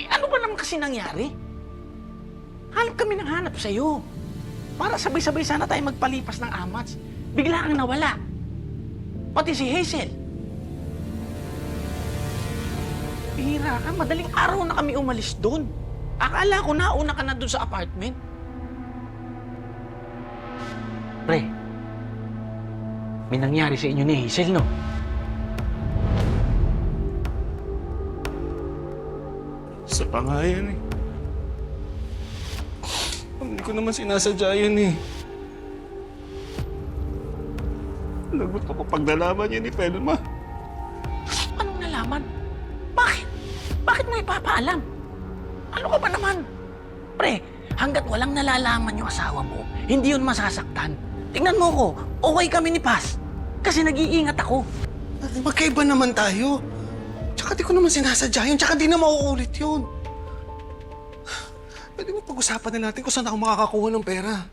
Ano ba naman kasi nangyari? Hanap kami ng hanap sa'yo. Para sabay-sabay sana tayo magpalipas ng amats. Bigla kang nawala. Pati si Hazel. Bihira ka, madaling araw na kami umalis doon. Akala ko nauna ka na doon sa apartment. Pre, may nangyari sa inyo ni Hazel, no? Isa pa nga yan eh. Hindi ko naman sinasadya yun eh. Lagot ako pag nalaman yun ni Pelma. Anong nalaman? Bakit? Bakit mo ipapaalam? Ano ka ba naman? Pre, hanggat walang nalalaman yung asawa mo, hindi yun masasaktan. Tingnan mo ko, okay kami ni Paz. Kasi nag-iingat ako. Magkaiba naman tayo. Tsaka di ko naman sinasadya yun, tsaka di na mauulit yun. Pwede mo pag-usapan na natin kung saan ako makakakuha ng pera.